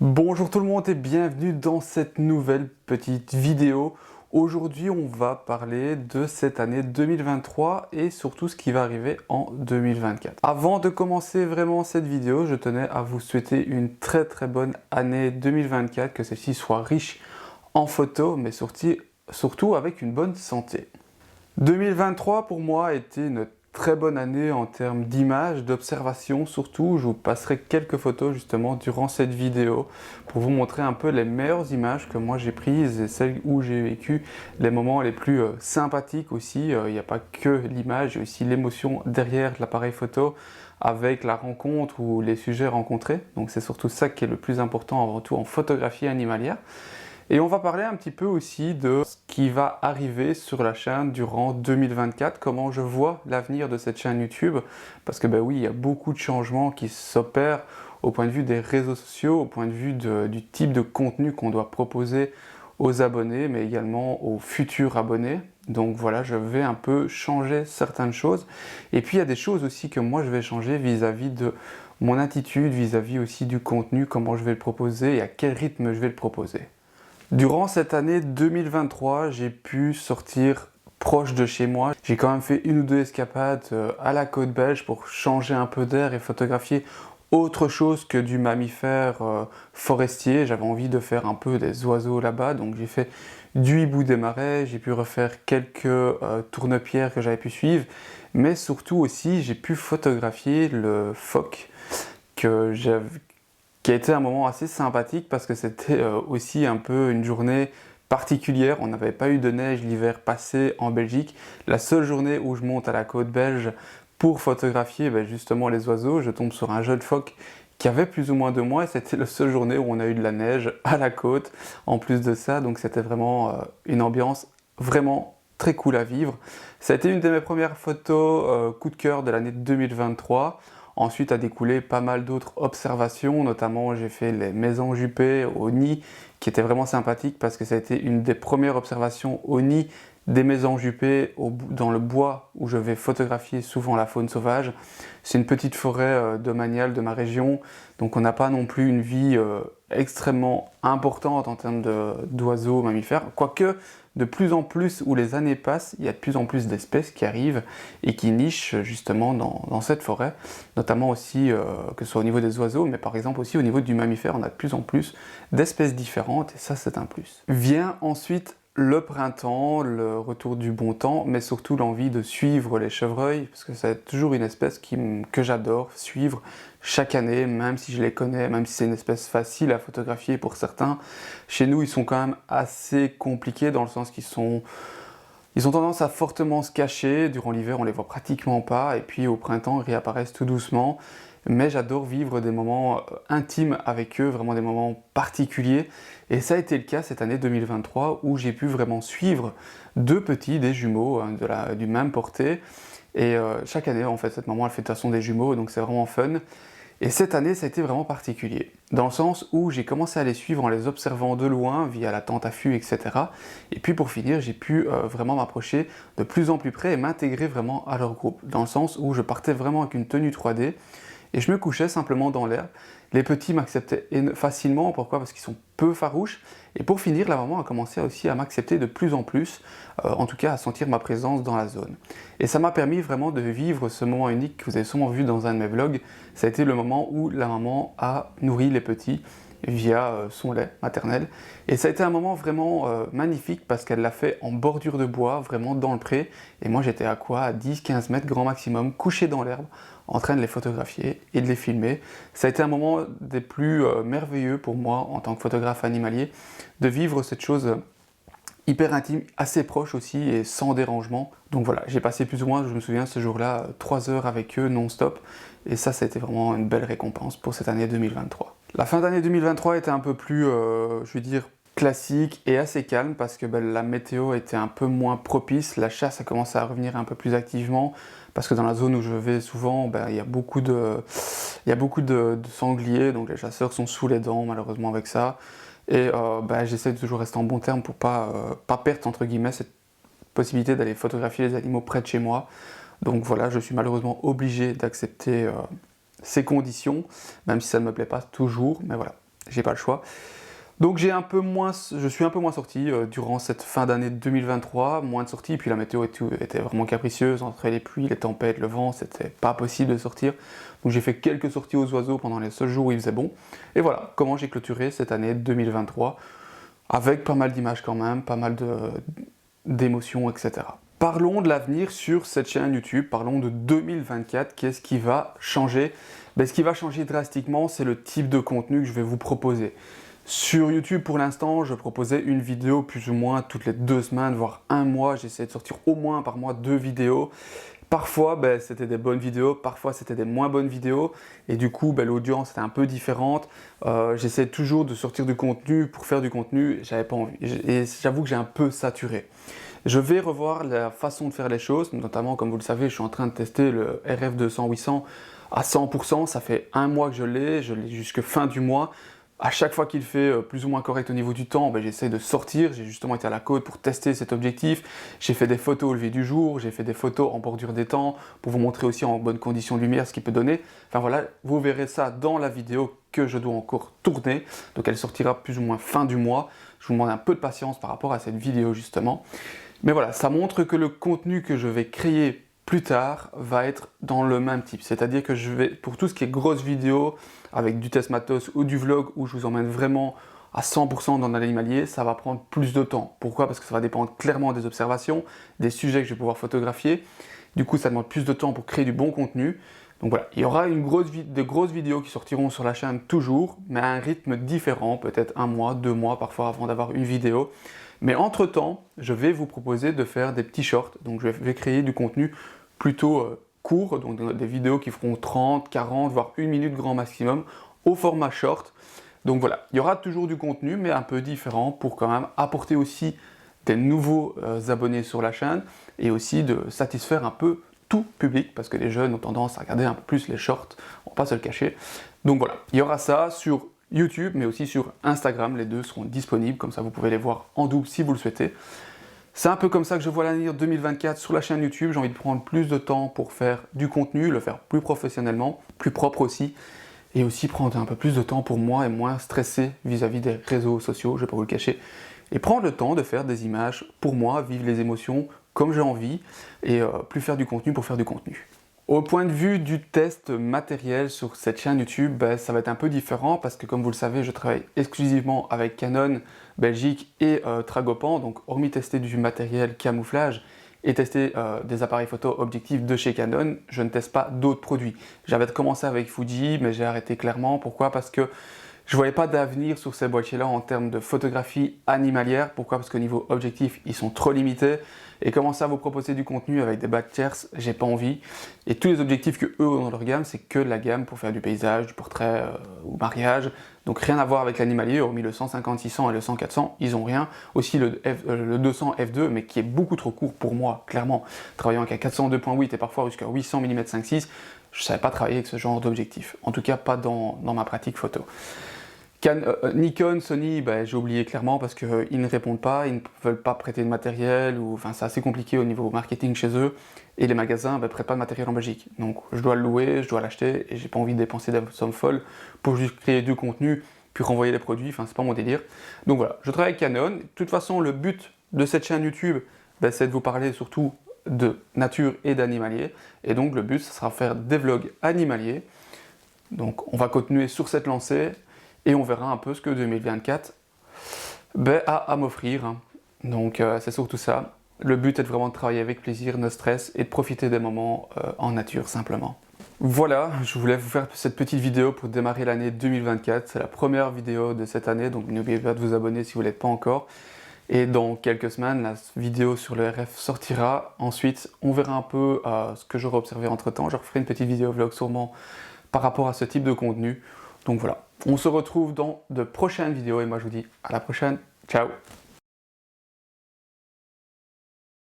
Bonjour tout le monde et bienvenue dans cette nouvelle petite vidéo. Aujourd'hui on va parler de cette année 2023 et surtout ce qui va arriver en 2024. Avant de commencer vraiment cette vidéo, je tenais à vous souhaiter une très bonne année 2024, que celle-ci soit riche en photos mais surtout avec une bonne santé. 2023 pour moi a été une très bonne année en termes d'images, d'observation surtout. Je vous passerai quelques photos justement durant cette vidéo pour vous montrer un peu les meilleures images que moi j'ai prises et celles où j'ai vécu les moments les plus sympathiques aussi. Il n'y a pas que l'image, il y a aussi l'émotion derrière l'appareil photo avec la rencontre ou les sujets rencontrés. Donc c'est surtout ça qui est le plus important avant tout en photographie animalière. Et on va parler un petit peu aussi de ce qui va arriver sur la chaîne durant 2024, comment je vois l'avenir de cette chaîne YouTube, parce que ben oui, il y a beaucoup de changements qui s'opèrent au point de vue des réseaux sociaux, au point de vue du type de contenu qu'on doit proposer aux abonnés, mais également aux futurs abonnés. Donc voilà, je vais un peu changer certaines choses. Et puis il y a des choses aussi que moi je vais changer vis-à-vis de mon attitude, vis-à-vis aussi du contenu, comment je vais le proposer et à quel rythme je vais le proposer. Durant cette année 2023, j'ai pu sortir proche de chez moi. J'ai quand même fait une ou deux escapades à la côte belge pour changer un peu d'air et photographier autre chose que du mammifère forestier. J'avais envie de faire un peu des oiseaux là-bas, donc j'ai fait du hibou des marais, j'ai pu refaire quelques tourne-pierres que j'avais pu suivre, mais surtout aussi j'ai pu photographier le phoque que j'avais qui a été un moment assez sympathique parce que c'était aussi un peu une journée particulière. On n'avait pas eu de neige l'hiver passé en Belgique. La seule journée où je monte à la côte belge pour photographier justement les oiseaux, je tombe sur un jeune phoque qui avait plus ou moins 2 mois et c'était la seule journée où on a eu de la neige à la côte en plus de ça. Donc c'était vraiment une ambiance vraiment très cool à vivre. Ça a été une de mes premières photos coup de cœur de l'année 2023. Ensuite a découlé pas mal d'autres observations, notamment j'ai fait les maisons jupées au nid, qui était vraiment sympathique parce que ça a été une des premières observations au nid des maisons jupées dans le bois où je vais photographier souvent la faune sauvage. C'est une petite forêt domaniale de ma région, donc on n'a pas non plus une vie extrêmement importante en termes d'oiseaux, mammifères, quoique de plus en plus, où les années passent, il y a de plus en plus d'espèces qui arrivent et qui nichent justement dans cette forêt, notamment aussi que ce soit au niveau des oiseaux, mais par exemple aussi au niveau du mammifère, on a de plus en plus d'espèces différentes et ça c'est un plus. Vient ensuite le printemps, le retour du bon temps, mais surtout l'envie de suivre les chevreuils, parce que c'est toujours une espèce que j'adore suivre chaque année, même si je les connais, même si c'est une espèce facile à photographier pour certains. Chez nous, ils sont quand même assez compliqués dans le sens ils ont tendance à fortement se cacher. Durant l'hiver, on les voit pratiquement pas, et puis au printemps, ils réapparaissent tout doucement. Mais j'adore vivre des moments intimes avec eux, vraiment des moments particuliers. Et ça a été le cas cette année 2023 où j'ai pu vraiment suivre deux petits, des jumeaux du même portée. Et chaque année, en fait, cette maman, elle fait de toute façon des jumeaux, donc c'est vraiment fun. Et cette année, ça a été vraiment particulier, dans le sens où j'ai commencé à les suivre en les observant de loin, via la tente à fût, etc. Et puis pour finir, j'ai pu vraiment m'approcher de plus en plus près et m'intégrer vraiment à leur groupe, dans le sens où je partais vraiment avec une tenue 3D, et je me couchais simplement dans l'herbe. Les petits m'acceptaient facilement, pourquoi? Parce qu'ils sont peu farouches, et pour finir, la maman a commencé aussi à m'accepter de plus en plus, en tout cas à sentir ma présence dans la zone. Et ça m'a permis vraiment de vivre ce moment unique que vous avez sûrement vu dans un de mes vlogs. Ça a été le moment où la maman a nourri les petits via son lait maternel. Et ça a été un moment vraiment magnifique parce qu'elle l'a fait en bordure de bois, vraiment dans le pré. Et moi j'étais à quoi? À 10-15 mètres grand maximum, couché dans l'herbe, en train de les photographier et de les filmer. Ça a été un moment des plus merveilleux pour moi en tant que photographe animalier, de vivre cette chose hyper intime, assez proche aussi et sans dérangement. Donc voilà, j'ai passé plus ou moins, je me souviens ce jour-là, 3 heures avec eux non-stop. Et ça a été vraiment une belle récompense pour cette année 2023. La fin d'année 2023 était un peu plus, je veux dire, classique et assez calme parce que la météo était un peu moins propice. La chasse a commencé à revenir un peu plus activement parce que dans la zone où je vais souvent, il y a beaucoup de sangliers, donc les chasseurs sont sous les dents malheureusement avec ça. Et j'essaie de toujours rester en bon terme pour pas perdre entre guillemets cette possibilité d'aller photographier les animaux près de chez moi. Donc voilà, je suis malheureusement obligé d'accepter ces conditions, même si ça ne me plaît pas toujours, mais voilà. j'ai pas le choix. Donc je suis un peu moins sorti durant cette fin d'année 2023, moins de sorties, puis la météo était vraiment capricieuse, entre les pluies, les tempêtes, le vent, c'était pas possible de sortir. Donc j'ai fait quelques sorties aux oiseaux pendant les seuls jours où il faisait bon. Et voilà comment j'ai clôturé cette année 2023, avec pas mal d'images quand même, pas mal d'émotions, etc. Parlons de l'avenir sur cette chaîne YouTube, parlons de 2024, qu'est-ce qui va changer? Ce qui va changer drastiquement, c'est le type de contenu que je vais vous proposer. Sur YouTube, pour l'instant, je proposais une vidéo plus ou moins toutes les 2 semaines, voire un mois. J'essayais de sortir au moins par mois 2 vidéos. Parfois, c'était des bonnes vidéos, parfois c'était des moins bonnes vidéos. Et du coup, l'audience était un peu différente. J'essayais toujours de sortir du contenu pour faire du contenu. J'avais pas envie. Et j'avoue que j'ai un peu saturé. Je vais revoir la façon de faire les choses. Notamment, comme vous le savez, je suis en train de tester le RF200-800 à 100%. Ça fait un mois que je l'ai jusqu'à fin du mois. À chaque fois qu'il fait plus ou moins correct au niveau du temps, j'essaie de sortir. J'ai justement été à la côte pour tester cet objectif. J'ai fait des photos au lever du jour, j'ai fait des photos en bordure d'étang pour vous montrer aussi en bonne condition de lumière ce qu'il peut donner. Enfin voilà, vous verrez ça dans la vidéo que je dois encore tourner. Donc elle sortira plus ou moins fin du mois. Je vous demande un peu de patience par rapport à cette vidéo justement. Mais voilà, ça montre que le contenu que je vais créer plus tard va être dans le même type. C'est-à-dire que je vais, pour tout ce qui est grosses vidéos, avec du test matos ou du vlog où je vous emmène vraiment à 100% dans l'animalier, ça va prendre plus de temps. Pourquoi? Parce que ça va dépendre clairement des observations, des sujets que je vais pouvoir photographier. Du coup, ça demande plus de temps pour créer du bon contenu. Donc voilà, il y aura de grosses vidéos qui sortiront sur la chaîne toujours, mais à un rythme différent, peut-être 1 mois, 2 mois parfois avant d'avoir une vidéo. Mais entre-temps, je vais vous proposer de faire des petits shorts. Donc je vais créer du contenu plutôt court, donc des vidéos qui feront 30, 40, voire 1 minute grand maximum, au format short. Donc voilà, il y aura toujours du contenu, mais un peu différent pour quand même apporter aussi des nouveaux abonnés sur la chaîne et aussi de satisfaire un peu tout public, parce que les jeunes ont tendance à regarder un peu plus les shorts, on va pas se le cacher. Donc voilà, il y aura ça sur YouTube, mais aussi sur Instagram, les deux seront disponibles, comme ça vous pouvez les voir en double si vous le souhaitez. C'est un peu comme ça que je vois l'avenir 2024 sur la chaîne YouTube. J'ai envie de prendre plus de temps pour faire du contenu, le faire plus professionnellement, plus propre aussi, et aussi prendre un peu plus de temps pour moi et moins stressé vis-à-vis des réseaux sociaux, je ne vais pas vous le cacher, et prendre le temps de faire des images pour moi, vivre les émotions comme j'ai envie, et plus faire du contenu pour faire du contenu. Au point de vue du test matériel sur cette chaîne YouTube, ça va être un peu différent parce que comme vous le savez, je travaille exclusivement avec Canon, Belgique et Tragopan. Donc hormis tester du matériel camouflage et tester des appareils photo objectifs de chez Canon, je ne teste pas d'autres produits. J'avais commencé avec Fuji, mais j'ai arrêté clairement. Pourquoi? Parce que je ne voyais pas d'avenir sur ces boîtiers-là en termes de photographie animalière. Pourquoi? Parce qu'au niveau objectif, ils sont trop limités. Et commencer à vous proposer du contenu avec des bacs tierces, j'ai pas envie. Et tous les objectifs que eux ont dans leur gamme, c'est que de la gamme pour faire du paysage, du portrait ou mariage. Donc rien à voir avec l'animalier, hormis le 150-600 et le 100-400, ils ont rien. Aussi le 200 f2, mais qui est beaucoup trop court pour moi, clairement. Travaillant avec un 402.8 et parfois jusqu'à 800 mm 5.6, je ne savais pas travailler avec ce genre d'objectif. En tout cas, pas dans ma pratique photo. Nikon, Sony, j'ai oublié clairement parce qu'ils ne répondent pas, ils ne veulent pas prêter de matériel, c'est assez compliqué au niveau marketing chez eux, et les magasins ne prêtent pas de matériel en Belgique. Donc je dois le louer, je dois l'acheter, et j'ai pas envie de dépenser des sommes folles pour juste créer du contenu, puis renvoyer les produits, c'est pas mon délire. Donc voilà, je travaille avec Canon. De toute façon, le but de cette chaîne YouTube, c'est de vous parler surtout de nature et d'animalier, et donc le but, ce sera de faire des vlogs animaliers. Donc on va continuer sur cette lancée, et on verra un peu ce que 2024 a à m'offrir. Donc c'est surtout ça. Le but est vraiment de travailler avec plaisir, no stress et de profiter des moments en nature simplement. Voilà, je voulais vous faire cette petite vidéo pour démarrer l'année 2024. C'est la première vidéo de cette année, donc n'oubliez pas de vous abonner si vous ne l'êtes pas encore. Et dans quelques semaines, la vidéo sur le RF sortira. Ensuite, on verra un peu ce que j'aurai observé entre temps. Je referai une petite vidéo vlog sûrement par rapport à ce type de contenu. Donc voilà, on se retrouve dans de prochaines vidéos et moi je vous dis à la prochaine, ciao!